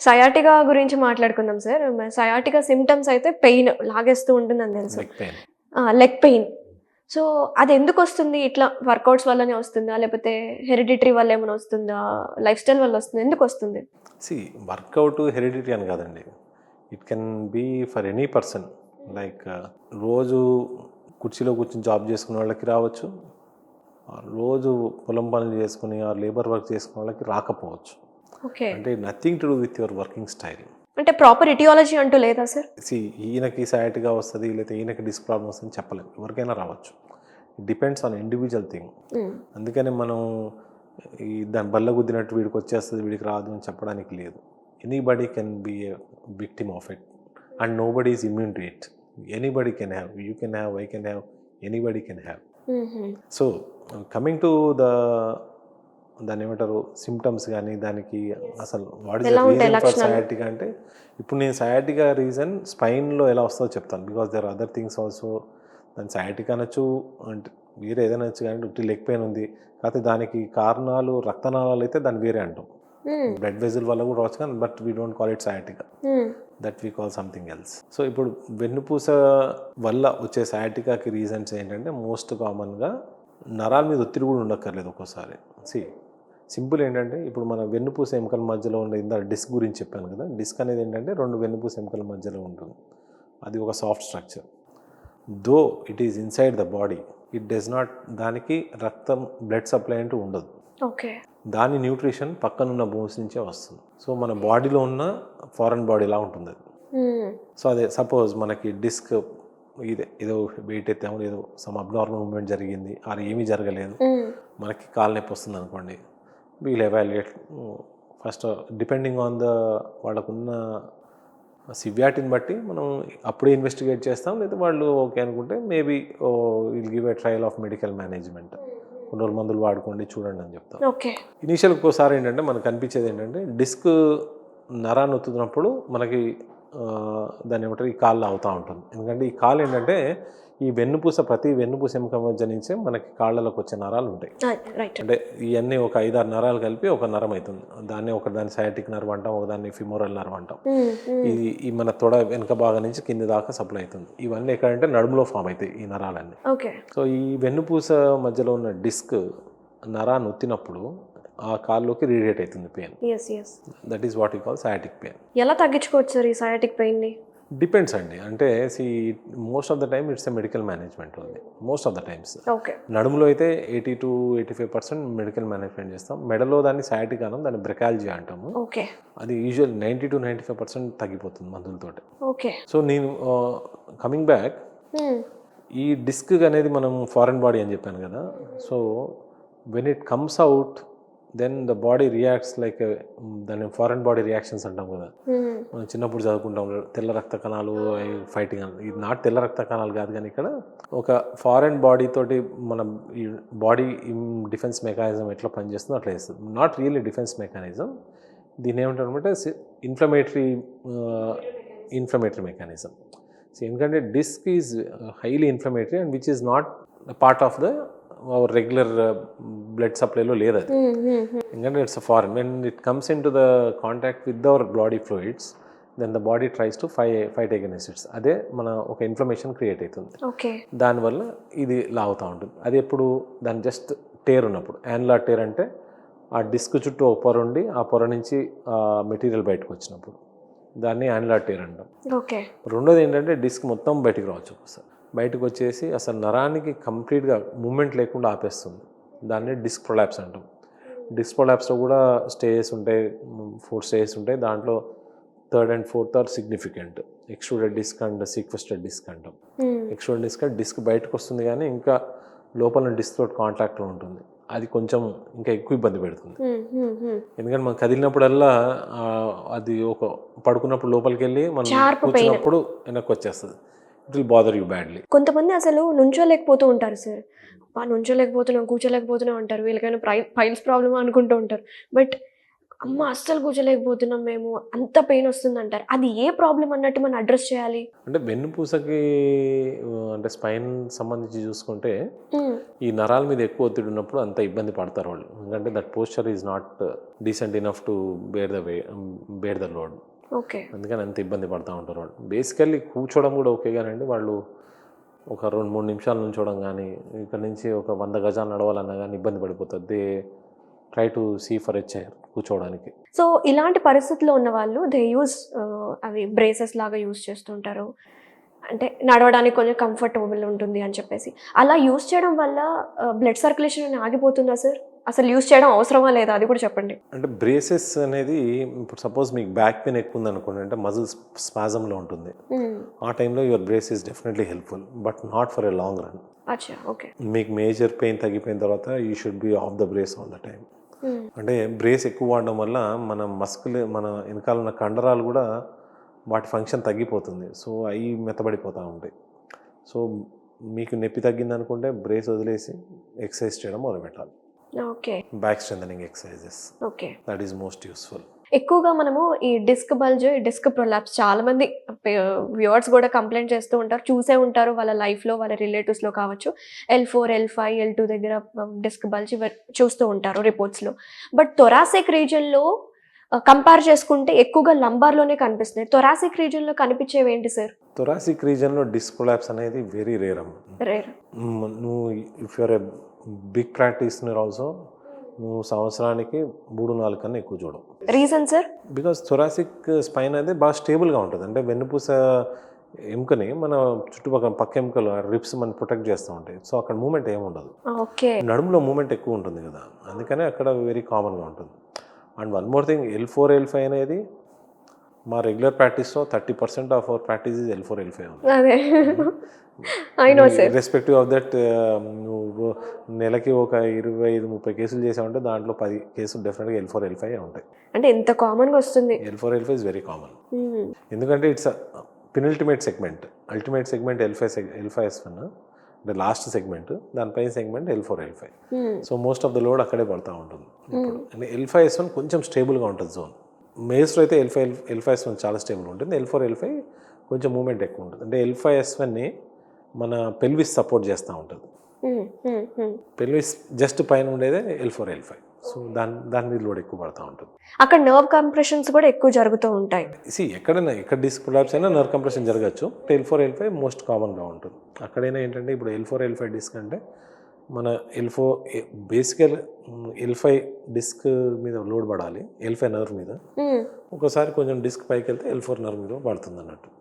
Sciatica గురించి మాట్లాడుకుందాం sir. Sciatica symptoms అయితే పెయిన్ లాగేస్తూ ఉంటుందని తెలుసు. Leg pain. Leg pain. So, అదెందుకొస్తుంది? ఇట్లా వర్కౌట్స్ వల్లనే వస్తుందా? లేపోతే హెరిడిటరీ వల్ల ఏమైనా వస్తుందా? లైఫ్ స్టైల్ వల్ల వస్తుందా? ఎందుకొస్తుంది? సి వర్కౌట్ హెరిడిటరీ అని కాదండి. It can be for any person. Like రోజు కుర్చీలో కూర్చొని జాబ్ చేసుకునే వాళ్ళకి రావచ్చు, రోజు పొలం పనులు చేసుకుని లేబర్ వర్క్ చేసుకునే వాళ్ళకి రాకపోవచ్చు. ఓకే. అంటే nothing to do with your working style. అంటే ప్రాపర్ ఇటియాలజీ అంటూ లేదా సార్? సి ఈయనకి సయాటిగా వస్తుంది, లేకపోతే ఈయనకి డిస్క్ ప్రాబ్లమ్ వస్తుంది చెప్పలేము. ఎవరికైనా రావచ్చు. It depends on individual thing. అందుకని మనం దాని బల్ల గుద్దినట్టు వీడికి వచ్చేస్తుంది, వీడికి రాదు అని చెప్పడానికి లేదు. Anybody can be a victim of it and nobody is immune to it. Anybody can have, you can have, I can have, anybody can have. So coming to దాన్ని ఏమంటారు సిమ్టమ్స్ కానీ దానికి అసలు what is the reason for sciatica అంటే, ఇప్పుడు నేను sciatica reason స్పైన్లో ఎలా వస్తుందో చెప్తాను. Because there are other things also. దాని సయాటికా అనొచ్చు, అంటే వేరే ఏదైనా వచ్చు, కానీ ఉట్టి లెగ్ పెయిన్ ఉంది కాకపోతే దానికి కారణాలు రక్తనాళాలు అయితే దాన్ని వేరే అంటాం. బ్లడ్ వెజల్ వల్ల కూడా రావచ్చు కానీ but we don't call it sciatica, that we call something else. So ఇప్పుడు వెన్నుపూస వల్ల వచ్చే సయాటికాకి రీజన్స్ ఏంటంటే మోస్ట్ కామన్గా నరాల మీద ఒత్తిడి కూడా ఉండక్కర్లేదు ఒక్కోసారి. సింపుల్ ఏంటంటే ఇప్పుడు మన వెన్నుపూస ఎముకల మధ్యలో ఉండే డిస్క్ గురించి చెప్పాను కదా. డిస్క్ అనేది ఏంటంటే రెండు వెన్నుపూస ఎముకల మధ్యలో ఉంటుంది. అది ఒక soft structure. Though it is inside the body, it does not, దానికి రక్తం బ్లడ్ సప్లై అంటూ ఉండదు. ఓకే. దాని న్యూట్రిషన్ పక్కనున్న బోన్స్ నుంచే వస్తుంది. సో మన బాడీలో ఉన్న ఫారెన్ బాడీలా ఉంటుంది అది. సో అదే సపోజ్ మనకి డిస్క్ ఏదో వెయిట్ ఎత్తాము, ఏదో సమ్ అబ్నార్మల్ మూమెంట్ జరిగింది, అది ఏమీ జరగలేదు, మనకి కాలు నొప్పి వస్తుంది అనుకోండి. We'll evaluate first depending on the వాళ్ళకున్న సివియారిటీని బట్టి మనం అప్పుడే ఇన్వెస్టిగేట్ చేస్తాం. లేదా వాళ్ళు ఓకే అనుకుంటే maybe will give a trial of medical management, కొన్ని రోజులు మందులు వాడుకోండి చూడండి అని చెప్తాం. ఇనీషియల్ ఒక్కోసారి ఏంటంటే మనకు కనిపించేది ఏంటంటే డిస్క్ నరాన్ని ఒత్తుతున్నప్పుడు మనకి దాన్ని ఏమంటారు ఈ కాళ్ళు అవుతూ ఉంటుంది. ఎందుకంటే ఈ కాళ్ళు ఏంటంటే ఈ వెన్నుపూస, ప్రతి వెన్నుపూస ఎముక మధ్య నుంచే మనకి కాళ్ళలోకి వచ్చే నరాలు ఉంటాయి. అంటే ఇవన్నీ ఒక 5-6 నరాలు కలిపి ఒక నరం అవుతుంది. దాన్ని సయాటిక్ నర్వ్ అంటాం, ఒకదాన్ని ఫిమోరల్ నర్వ్ అంటాం. ఇది ఈ మన తొడ వెనుక భాగం నుంచి కింది దాకా సప్లై అవుతుంది. ఇవన్నీ ఎక్కడంటే నడుములో ఫామ్ అవుతాయి ఈ నరాలన్నీ. సో ఈ వెన్నుపూస మధ్యలో ఉన్న డిస్క్ నరాన్ని ఒత్తినప్పుడు ఆ కాల్లోకి రేడియేట్ అవుతుంది pain. That is what you call sciatic pain. ఎలా తగ్గించుకోవచ్చు సార్ ఈ సయాటిక్ పెయిన్ని? డిపెండ్స్ అండి. అంటే most of the time it's a medical management ఉంది. మోస్ట్ ఆఫ్ ద టైమ్స్ నడుములో అయితే 80-85% మెడికల్ మేనేజ్మెంట్ చేస్తాం. మెడలో దాన్ని సయాటిక్ అనం, దాన్ని బ్రెకాలజియా అంటాము. అది యూజువల్ 90-95% తగ్గిపోతుంది మందులతోటి. సో నేను కమింగ్ బ్యాక్, ఈ డిస్క్ అనేది మనం ఫారెన్ బాడీ అని చెప్పాను కదా. So when it comes out then the body reacts like, దాన్ని ఫారెన్ బాడీ రియాక్షన్స్ అంటాం కదా. మనం చిన్నప్పుడు చదువుకుంటాం తెల్ల రక్త కణాలు ఫైటింగ్ అని. ఇది నాట్ తెల్ల రక్త కణాలు కాదు, కానీ ఇక్కడ ఒక ఫారెన్ బాడీ తోటి మన ఈ బాడీ డిఫెన్స్ మెకానిజం ఎట్లా పనిచేస్తుందో అట్లా చేస్తుంది. నాట్ రియల్లీ డిఫెన్స్ మెకానిజం, దీన్ని ఏమంటారంటే ఇన్ఫ్లమేటరీ మెకానిజం. ఎందుకంటే disc is highly inflammatory and which is not part of the regular blood సప్లైలో లేదు అది. ఎందుకంటే it's foreign. When it comes in to the contact with our body fluids then the body tries to fight against its. అదే మన ఒక inflammation create అవుతుంది. దానివల్ల ఇది లాగుతూ ఉంటుంది. అది ఎప్పుడు దాని జస్ట్ టేర్ ఉన్నప్పుడు, యాన్యులార్ టేర్ అంటే ఆ డిస్క్ చుట్టూ ఒక పొర ఉండి ఆ పొర నుంచి మెటీరియల్ బయటకు వచ్చినప్పుడు దాన్ని యాన్యులార్ టేర్ అంటాం. రెండోది ఏంటంటే డిస్క్ మొత్తం బయటకు రావచ్చు ఒకసారి. బయటకు వచ్చేసి అసలు నరానికి కంప్లీట్గా మూమెంట్ లేకుండా ఆపేస్తుంది. దాన్ని డిస్క్ ప్రొలాప్స్ అంటాం. డిస్క్ ప్రొలాప్స్లో కూడా స్టేజెస్ ఉంటాయి, 4 స్టేజెస్ ఉంటాయి. దాంట్లో 3rd and 4th are significant. Extruded disc and sequestered disc అంటాం. ఎక్స్ట్రూడెడ్ డిస్క్ బయటకు వస్తుంది కానీ ఇంకా లోపల డిస్క్ తోటి కాంటాక్ట్లో ఉంటుంది. అది కొంచెం ఇంకా ఎక్కువ ఇబ్బంది పెడుతుంది. ఎందుకంటే మనం కదిలినప్పుడల్లా అది ఒక పడుకున్నప్పుడు లోపలికి వెళ్ళి మనం కూర్చున్నప్పుడు వెనక్కి వచ్చేస్తుంది. It will bother you badly. కొంతమంది అసలు నుంచోలేకపోతూ ఉంటారు సార్. నుంచోలేకపోతున్నాం, కూర్చోలేకపోతున్నాం అంటారు. వీళ్ళకైనా పైల్స్ ప్రాబ్లమ్ అనుకుంటూ ఉంటారు. బట్ అమ్మ అస్సలు కూర్చోలేకపోతున్నాం మేము, అంత పెయిన్ వస్తుందంటారు. అది ఏ ప్రాబ్లం అన్నట్టు మనం అడ్రెస్ చేయాలి? అంటే వెన్నుపూసకి అంటే స్పైన్ సంబంధించి చూసుకుంటే హ్మ్. ఈ నరాల మీద ఎక్కువ ఒత్తిడి ఉన్నప్పుడు అంత ఇబ్బంది పడతారు వాళ్ళు. ఎందుకంటే that posture is not decent enough to bear the load. Okay. అందుకని అంత ఇబ్బంది పడుతూ ఉంటారు వాళ్ళు. బేసికల్లీ కూర్చోవడం కూడా ఓకే కానండి, వాళ్ళు ఒక 2-3 నిమిషాలు నుంచోవడం కానీ, ఇక్కడ నుంచి ఒక 100 గజాలు నడవాలన్నా కానీ ఇబ్బంది పడిపోతుంది. They try to see for a chair కూర్చోవడానికి. సో ఇలాంటి పరిస్థితిలో ఉన్న వాళ్ళు యూజ్ అవి బ్రేసెస్ లాగా యూజ్ చేస్తుంటారు. అంటే నడవడానికి కొంచెం కంఫర్టబుల్ ఉంటుంది అని చెప్పేసి. అలా యూజ్ చేయడం వల్ల బ్లడ్ సర్క్యులేషన్ ఆగిపోతుందా సార్? అసలు యూజ్ చేయడం అవసరమా లేదా అది కూడా చెప్పండి? అంటే బ్రేసెస్ అనేది ఇప్పుడు సపోజ్ మీకు బ్యాక్ పెయిన్ ఎక్కువ ఉందనుకోండి, అంటే మజిల్ స్పాజంలో ఉంటుంది, ఆ టైంలో your brace is definitely helpful, but not for a long run. అచ్చా, ఓకే. మీకు మేజర్ పెయిన్ తగ్గిపోయిన తర్వాత you should be of the brace all the time. అంటే బ్రేస్ ఎక్కువ వాడడం వల్ల మన మన వెనకాల ఉన్న కండరాలు కూడా వాటి ఫంక్షన్ తగ్గిపోతుంది. సో అవి మెత్తబడిపోతూ ఉంటాయి. సో మీకు నొప్పి తగ్గింది అనుకుంటే బ్రేస్ వదిలేసి ఎక్సర్సైజ్ చేయడం మొదలుపెట్టాలి. Okay. Back strengthening exercises, okay. That is most useful. ఎక్కువగా మనము ఈ డిస్క్ బల్జ్, డిస్క్ ప్రొలాప్స్ చాలా మంది వ్యూవర్స్ కూడా కంప్లైంట్ చేస్తూ ఉంటారు, చూసే ఉంటారు వాళ్ళ లైఫ్లో, వాళ్ళ రిలేటివ్స్లో కావచ్చు. L4, L5, L2 దగ్గర డిస్క్ బల్జ్ చూస్తూ ఉంటారు రిపోర్ట్స్లో. బట్ థొరాసిక్ రీజియన్లో కంపేర్ చేసుకుంటే ఎక్కువగా లంబార్లోనే కనిపిస్తున్నాయి. థొరాసిక్ రీజియన్లో కనిపించేవి ఏంటి సార్? థొరాసిక్ రీజియన్లో డిస్క్ ప్రొలాప్స్ అనేది వెరీ రేర్ అమ్మ. రేర్. నువ్వు if you're a big practitioner also, నువ్వు సంవత్సరానికి 3-4 కన్నా ఎక్కువ చూడవు. Reason sir? Because thoracic spine అనేది బాగా స్టేబుల్గా ఉంటుంది. అంటే వెన్నుపూస ఎముకని మన చుట్టుపక్కల పక్క ఎముకలు రిప్స్ మనం ప్రొటెక్ట్ చేస్తూ ఉంటాయి. సో అక్కడ మూమెంట్ ఏమి ఉండదు. ఓకే. నడుములో మూమెంట్ ఎక్కువ ఉంటుంది కదా, అందుకనే అక్కడ వెరీ కామన్గా ఉంటుంది. And one more thing, L4, L5 అనేది మా రెగ్యులర్ ప్రాక్టీస్లో 30% of our practice is L4, L5 ఉంది. అదే I know sir. Respective of that, నువ్వు నెలకి ఒక 25-30 కేసులు చేసావంటే దాంట్లో 10 కేసులు డెఫినెట్గా L4, L5 ఉంటాయి. అంటే ఎంత కామన్గా వస్తుంది? L4, L5 is very common. ఎందుకంటే it's penultimate segment. Ultimate segment L5S1, అంటే లాస్ట్ సెగ్మెంట్, దానిపైన segment L4, L5. So most of the load అక్కడే పడుతూ ఉంటుంది. అంటే L5S1 కొంచెం స్టేబుల్గా ఉంటుంది జోన్. మేల్స్లో అయితే L5S1 చాలా స్టేబుల్ ఉంటుంది. L4, L5 కొంచెం మూమెంట్ ఎక్కువ ఉంటుంది. అంటే L5S1ని మన పెల్విస్ సపోర్ట్ చేస్తూ ఉంటుంది. పెల్విస్ జస్ట్ పైన ఉండేదే L4, L5. సో దాని మీద లోడ్ ఎక్కువ పడుతూ ఉంటుంది. అక్కడ నర్వ్ కంప్రెషన్స్ కూడా ఎక్కువ జరుగుతూ ఉంటాయి. ఎక్కడ డిస్క్ ప్రొలాప్స్ అయినా నర్వ్ కంప్రెషన్ జరగచ్చు. L4, L5 మోస్ట్ కామన్గా ఉంటుంది. అక్కడైనా ఏంటంటే ఇప్పుడు L4, L5 డిస్క్ అంటే మన బేసికల్ L5 డిస్క్ మీద లోడ్ పడాలి, L5 నర్వ్ మీద. ఒకసారి కొంచెం డిస్క్ పైకి వెళ్తే L4 నర్వ్ మీద పడుతుంది అన్నట్టు.